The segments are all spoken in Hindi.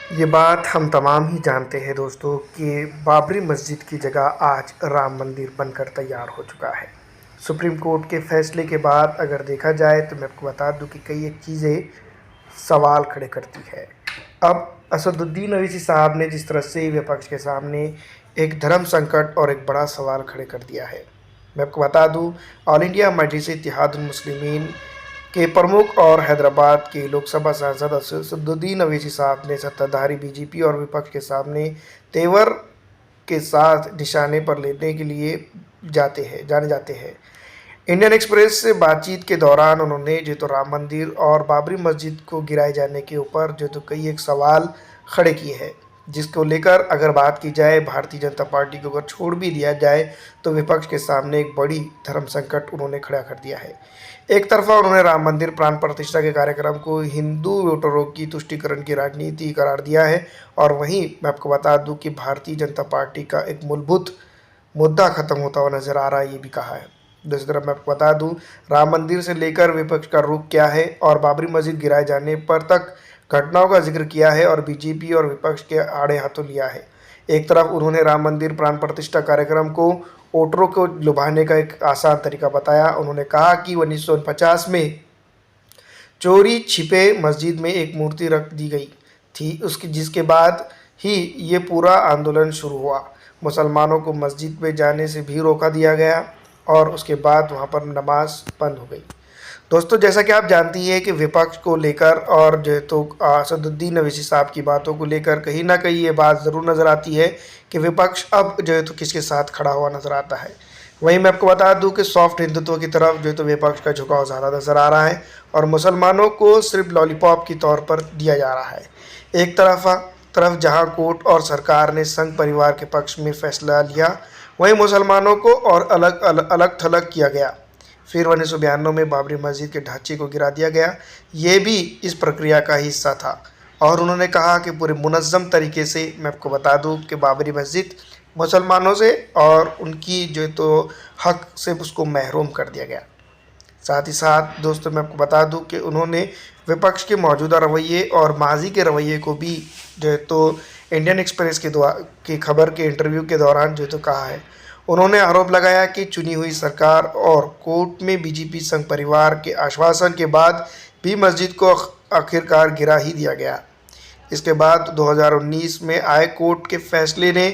ये बात हम तमाम ही जानते हैं दोस्तों कि बाबरी मस्जिद की जगह आज राम मंदिर बनकर तैयार हो चुका है। सुप्रीम कोर्ट के फैसले के बाद अगर देखा जाए तो मैं आपको बता दूं कि कई एक चीज़ें सवाल खड़े करती है। अब असदुद्दीन अवैसी साहब ने जिस तरह से विपक्ष के सामने एक धर्म संकट और एक बड़ा सवाल खड़े कर दिया है। मैं आपको बता दूं, ऑल इंडिया मजलिस इत्तेहादुल मुस्लिमीन के प्रमुख और हैदराबाद के लोकसभा सांसद असदुद्दीन अवैसी साहब ने सत्ताधारी बीजेपी और विपक्ष के सामने तेवर के साथ निशाने पर लेने के लिए जाने जाते हैं। इंडियन एक्सप्रेस से बातचीत के दौरान उन्होंने जो तो राम मंदिर और बाबरी मस्जिद को गिराए जाने के ऊपर जो तो कई एक सवाल खड़े किए हैं, जिसको लेकर अगर बात की जाए भारतीय जनता पार्टी को अगर छोड़ भी दिया जाए तो विपक्ष के सामने एक बड़ी धर्म संकट उन्होंने खड़ा कर दिया है। एक तरफा उन्होंने राम मंदिर प्राण प्रतिष्ठा के कार्यक्रम को हिंदू वोटरों की तुष्टीकरण की राजनीति करार दिया है, और वहीं मैं आपको बता दूं कि भारतीय जनता पार्टी का एक मूलभूत मुद्दा खत्म होता हुआ नजर आ रहा है, ये भी कहा है। दूसरी तरफ मैं आपको बता दूं, राम मंदिर से लेकर विपक्ष का रुख क्या है और बाबरी मस्जिद गिराए जाने पर तक घटनाओं का जिक्र किया है और बीजेपी और विपक्ष के आड़े हाथों लिया है। एक तरफ उन्होंने राम मंदिर प्राण प्रतिष्ठा कार्यक्रम को वोटरों को लुभाने का एक आसान तरीका बताया। उन्होंने कहा कि 1950 में चोरी छिपे मस्जिद में एक मूर्ति रख दी गई थी, उसकी जिसके बाद ही ये पूरा आंदोलन शुरू हुआ। मुसलमानों को मस्जिद में जाने से भी रोका दिया गया और उसके बाद वहाँ पर नमाज बंद हो गई। दोस्तों, जैसा कि आप जानती हैं कि विपक्ष को लेकर और जो है तो असदुद्दीन अवैसी साहब की बातों को लेकर कहीं ना कहीं ये बात ज़रूर नज़र आती है कि विपक्ष अब जो है तो किसके साथ खड़ा हुआ नज़र आता है। वहीं मैं आपको बता दूं कि सॉफ्ट हिंदुत्व की तरफ जो है तो विपक्ष का झुकाव ज़्यादा नज़र आ रहा है और मुसलमानों को सिर्फ लॉलीपॉप के तौर पर दिया जा रहा है। एक तरफ जहां कोर्ट और सरकार ने संघ परिवार के पक्ष में फैसला लिया, वहीं मुसलमानों को और अलग थलग किया गया। फिर 1992 में बाबरी मस्जिद के ढांचे को गिरा दिया गया, ये भी इस प्रक्रिया का हिस्सा था। और उन्होंने कहा कि पूरे मुनज़्ज़म तरीके से मैं आपको बता दूं कि बाबरी मस्जिद मुसलमानों से और उनकी जो तो हक से उसको महरूम कर दिया गया। साथ ही साथ दोस्तों मैं आपको बता दूं कि उन्होंने विपक्ष के मौजूदा रवैये और माजी के रवैये को भी जो है तो इंडियन एक्सप्रेस की खबर के इंटरव्यू के दौरान जो है तो कहा है। उन्होंने आरोप लगाया कि चुनी हुई सरकार और कोर्ट में बीजेपी संघ परिवार के आश्वासन के बाद भी मस्जिद को आखिरकार गिरा ही दिया गया। इसके बाद 2019 में आए कोर्ट के फैसले ने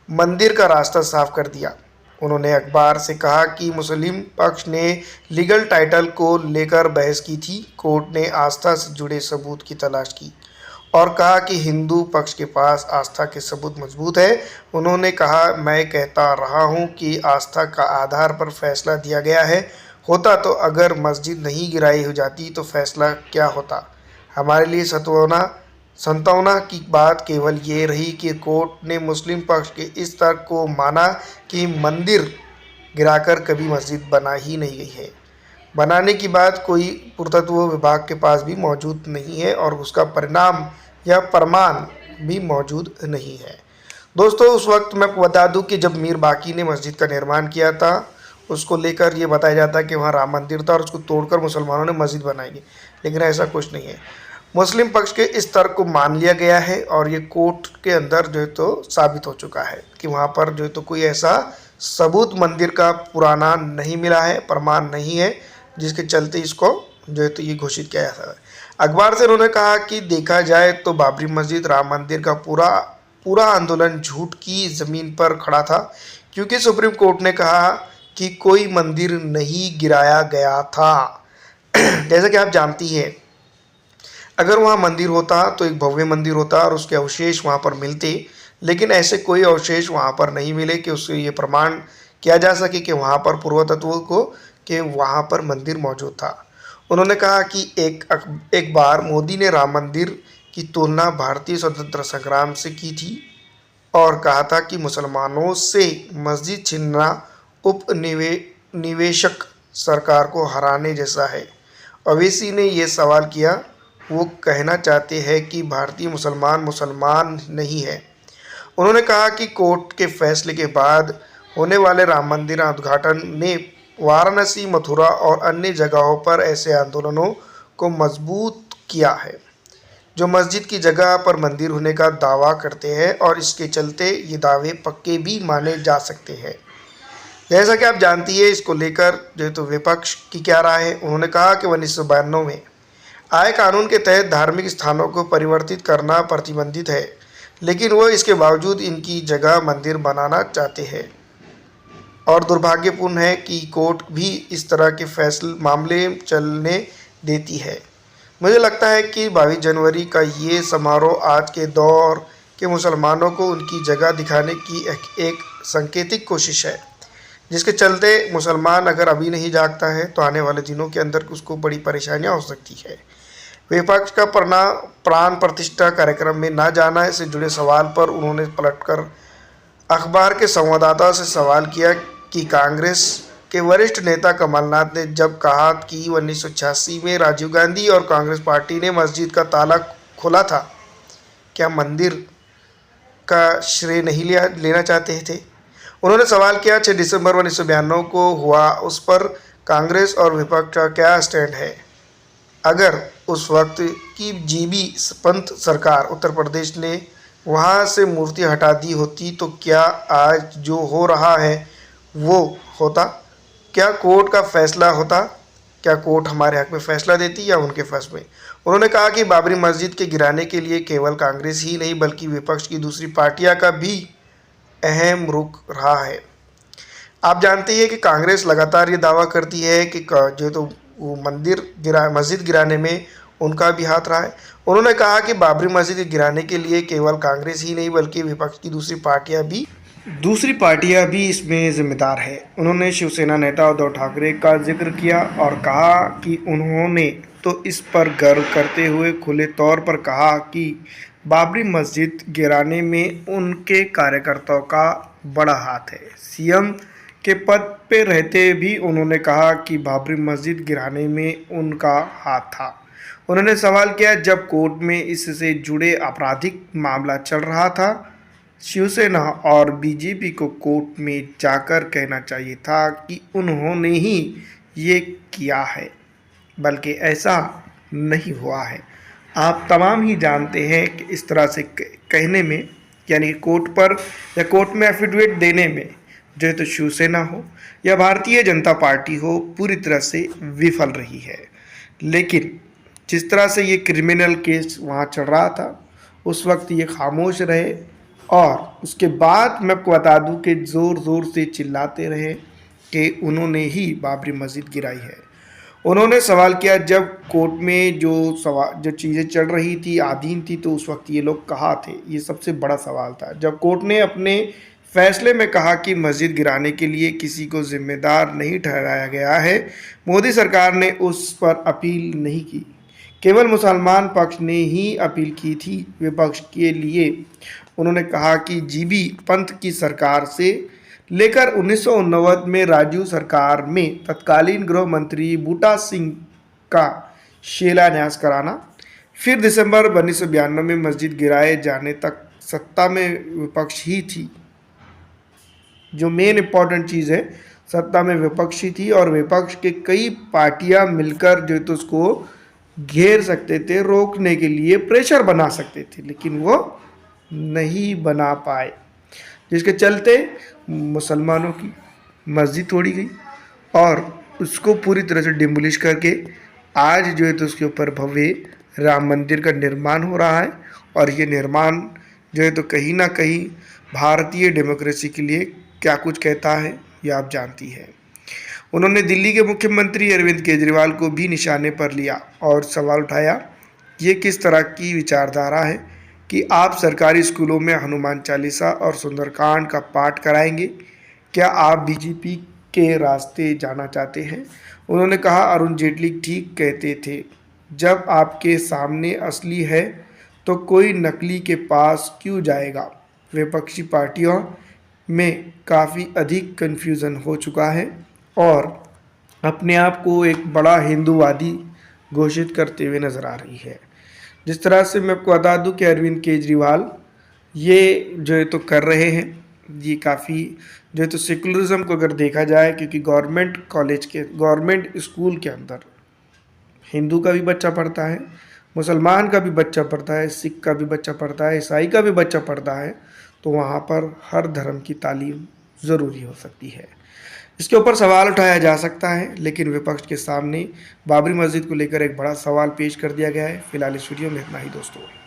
मंदिर का रास्ता साफ कर दिया। उन्होंने अखबार से कहा कि मुस्लिम पक्ष ने लीगल टाइटल को लेकर बहस की थी। कोर्ट ने आस्था से जुड़े सबूत की तलाश की और कहा कि हिंदू पक्ष के पास आस्था के सबूत मजबूत है। उन्होंने कहा, मैं कहता रहा हूं कि आस्था का आधार पर फैसला दिया गया है। होता तो अगर मस्जिद नहीं गिराई हो जाती तो फैसला क्या होता। हमारे लिए संतावना की बात केवल ये रही कि कोर्ट ने मुस्लिम पक्ष के इस तर्क को माना कि मंदिर गिराकर कभी मस्जिद बना ही नहीं गई है। बनाने की बात कोई पुरातत्व विभाग के पास भी मौजूद नहीं है और उसका परिणाम या प्रमाण भी मौजूद नहीं है। दोस्तों, उस वक्त मैं आपको बता दूं कि जब मीर बाकी ने मस्जिद का निर्माण किया था, उसको लेकर ये बताया जाता कि वहाँ राम मंदिर था और उसको तोड़कर मुसलमानों ने मस्जिद बनाई, लेकिन ऐसा कुछ नहीं है। मुस्लिम पक्ष के इस तर्क को मान लिया गया है और ये कोर्ट के अंदर जो है तो साबित हो चुका है कि वहाँ पर जो है तो कोई ऐसा सबूत मंदिर का पुराना नहीं मिला है, प्रमाण नहीं है, जिसके चलते इसको जो है तो ये घोषित किया जाता है। अखबार से उन्होंने कहा कि देखा जाए तो बाबरी मस्जिद राम मंदिर का पूरा आंदोलन झूठ की ज़मीन पर खड़ा था, क्योंकि सुप्रीम कोर्ट ने कहा कि कोई मंदिर नहीं गिराया गया था। जैसा कि आप जानती हैं, अगर वहाँ मंदिर होता तो एक भव्य मंदिर होता और उसके अवशेष वहाँ पर मिलते, लेकिन ऐसे कोई अवशेष वहाँ पर नहीं मिले कि उससे ये प्रमाण किया जा सके कि वहाँ पर पुरातत्व को कि वहाँ पर मंदिर मौजूद था। उन्होंने कहा कि एक बार मोदी ने राम मंदिर की तुलना भारतीय स्वतंत्रता संग्राम से की थी और कहा था कि मुसलमानों से मस्जिद छीनना उपनिवेशक सरकार को हराने जैसा है। अवैसी ने यह सवाल किया, वो कहना चाहते हैं कि भारतीय मुसलमान नहीं है। उन्होंने कहा कि कोर्ट के फैसले के बाद होने वाले राम मंदिर उद्घाटन ने वाराणसी, मथुरा और अन्य जगहों पर ऐसे आंदोलनों को मजबूत किया है। जो मस्जिद की जगह पर मंदिर होने का दावा करते हैं और इसके चलते ये दावे पक्के भी माने जा सकते हैं। जैसा कि आप जानती है, इसको लेकर जो तो विपक्ष की क्या राय है। उन्होंने कहा कि 1992 में आए कानून के तहत धार्मिक स्थानों को परिवर्तित करना प्रतिबंधित है, लेकिन वो इसके बावजूद इनकी जगह मंदिर बनाना चाहते हैं और दुर्भाग्यपूर्ण है कि कोर्ट भी इस तरह के फैसले मामले चलने देती है। मुझे लगता है कि 22 जनवरी का ये समारोह आज के दौर के मुसलमानों को उनकी जगह दिखाने की एक सांकेतिक कोशिश है, जिसके चलते मुसलमान अगर अभी नहीं जागता है तो आने वाले दिनों के अंदर उसको बड़ी परेशानियां हो सकती है। विपक्ष का प्राण प्रतिष्ठा कार्यक्रम में ना जाना से जुड़े सवाल पर उन्होंने पलटकर अखबार के संवाददाता से सवाल किया कि कांग्रेस के वरिष्ठ नेता कमलनाथ ने जब कहा कि 1986 में राजीव गांधी और कांग्रेस पार्टी ने मस्जिद का ताला खोला था, क्या मंदिर का श्रेय नहीं लेना चाहते थे। उन्होंने सवाल किया 6 दिसंबर 1992 को हुआ, उस पर कांग्रेस और विपक्ष का क्या स्टैंड है। अगर उस वक्त की जीबी पंत सरकार उत्तर प्रदेश ने वहाँ से मूर्ति हटा दी होती तो क्या आज जो हो रहा है वो होता। क्या कोर्ट का फैसला होता, क्या कोर्ट हमारे हक में फैसला देती या उनके फैसले में। उन्होंने कहा कि बाबरी मस्जिद के गिराने के लिए केवल कांग्रेस ही नहीं बल्कि विपक्ष की दूसरी पार्टियां का भी अहम रुख रहा है। आप जानते हैं कि कांग्रेस लगातार ये दावा करती है कि जो तो वो मस्जिद गिराने में उनका भी हाथ रहा है। उन्होंने कहा कि बाबरी मस्जिद गिराने के लिए केवल कांग्रेस ही नहीं बल्कि विपक्ष की दूसरी पार्टियां भी इसमें जिम्मेदार है। उन्होंने शिवसेना नेता उद्धव ठाकरे का जिक्र किया और कहा कि उन्होंने तो इस पर गर्व करते हुए खुले तौर पर कहा कि बाबरी मस्जिद गिराने में उनके कार्यकर्ताओं का बड़ा हाथ है। सीएम के पद पे रहते भी उन्होंने कहा कि बाबरी मस्जिद गिराने में उनका हाथ था। उन्होंने सवाल किया, जब कोर्ट में इससे जुड़े आपराधिक मामला चल रहा था, शिवसेना और बीजेपी को कोर्ट में जाकर कहना चाहिए था कि उन्होंने ही ये किया है, बल्कि ऐसा नहीं हुआ है। आप तमाम ही जानते हैं कि इस तरह से कहने में, यानी कोर्ट पर या कोर्ट में एफिडेविट देने में जो है तो शिवसेना हो या भारतीय जनता पार्टी हो पूरी तरह से विफल रही है। लेकिन जिस तरह से ये क्रिमिनल केस वहाँ चल रहा था उस वक्त ये खामोश रहे और उसके बाद मैं आपको बता दूं कि ज़ोर ज़ोर से चिल्लाते रहे कि उन्होंने ही बाबरी मस्जिद गिराई है। उन्होंने सवाल किया, जब कोर्ट में जो चीज़ें चल रही थी आधीन थी तो उस वक्त ये लोग कहाँ थे। ये सबसे बड़ा सवाल था। जब कोर्ट ने अपने फैसले में कहा कि मस्जिद गिराने के लिए किसी को जिम्मेदार नहीं ठहराया गया है, मोदी सरकार ने उस पर अपील नहीं की, केवल मुसलमान पक्ष ने ही अपील की थी विपक्ष के लिए। उन्होंने कहा कि जीबी पंत की सरकार से लेकर 1989 में राजीव सरकार में तत्कालीन गृह मंत्री बूटा सिंह का शिलान्यास कराना, फिर दिसंबर 1992 में मस्जिद गिराए जाने तक सत्ता में विपक्ष ही थी। जो मेन इम्पॉर्टेंट चीज़ है, सत्ता में विपक्ष ही थी और विपक्ष के कई पार्टियां मिलकर जो तो उसको घेर सकते थे, रोकने के लिए प्रेशर बना सकते थे, लेकिन वो नहीं बना पाए, जिसके चलते मुसलमानों की मस्जिद तोड़ी गई और उसको पूरी तरह से डिमोलिश करके आज जो है तो उसके ऊपर भव्य राम मंदिर का निर्माण हो रहा है। और ये निर्माण जो है तो कहीं ना कहीं भारतीय डेमोक्रेसी के लिए क्या कुछ कहता है ये आप जानती है। उन्होंने दिल्ली के मुख्यमंत्री अरविंद केजरीवाल को भी निशाने पर लिया और सवाल उठाया, ये किस तरह की विचारधारा है कि आप सरकारी स्कूलों में हनुमान चालीसा और सुंदरकांड का पाठ कराएंगे। क्या आप बीजेपी के रास्ते जाना चाहते हैं। उन्होंने कहा, अरुण जेटली ठीक कहते थे, जब आपके सामने असली है तो कोई नकली के पास क्यों जाएगा। विपक्षी पार्टियों में काफ़ी अधिक कन्फ्यूज़न हो चुका है और अपने आप को एक बड़ा हिंदूवादी घोषित करते हुए नज़र आ रही है। जिस तरह से मैं आपको बता दूं कि अरविंद केजरीवाल ये जो है तो कर रहे हैं, ये काफ़ी जो है तो सेकुलरिज्म को अगर देखा जाए, क्योंकि गवर्नमेंट स्कूल के अंदर हिंदू का भी बच्चा पढ़ता है, मुसलमान का भी बच्चा पढ़ता है, सिख का भी बच्चा पढ़ता है, ईसाई का भी बच्चा पढ़ता है, तो वहाँ पर हर धर्म की तालीम ज़रूरी हो सकती है। इसके ऊपर सवाल उठाया जा सकता है, लेकिन विपक्ष के सामने बाबरी मस्जिद को लेकर एक बड़ा सवाल पेश कर दिया गया है। फिलहाल इस वीडियो में इतना ही दोस्तों।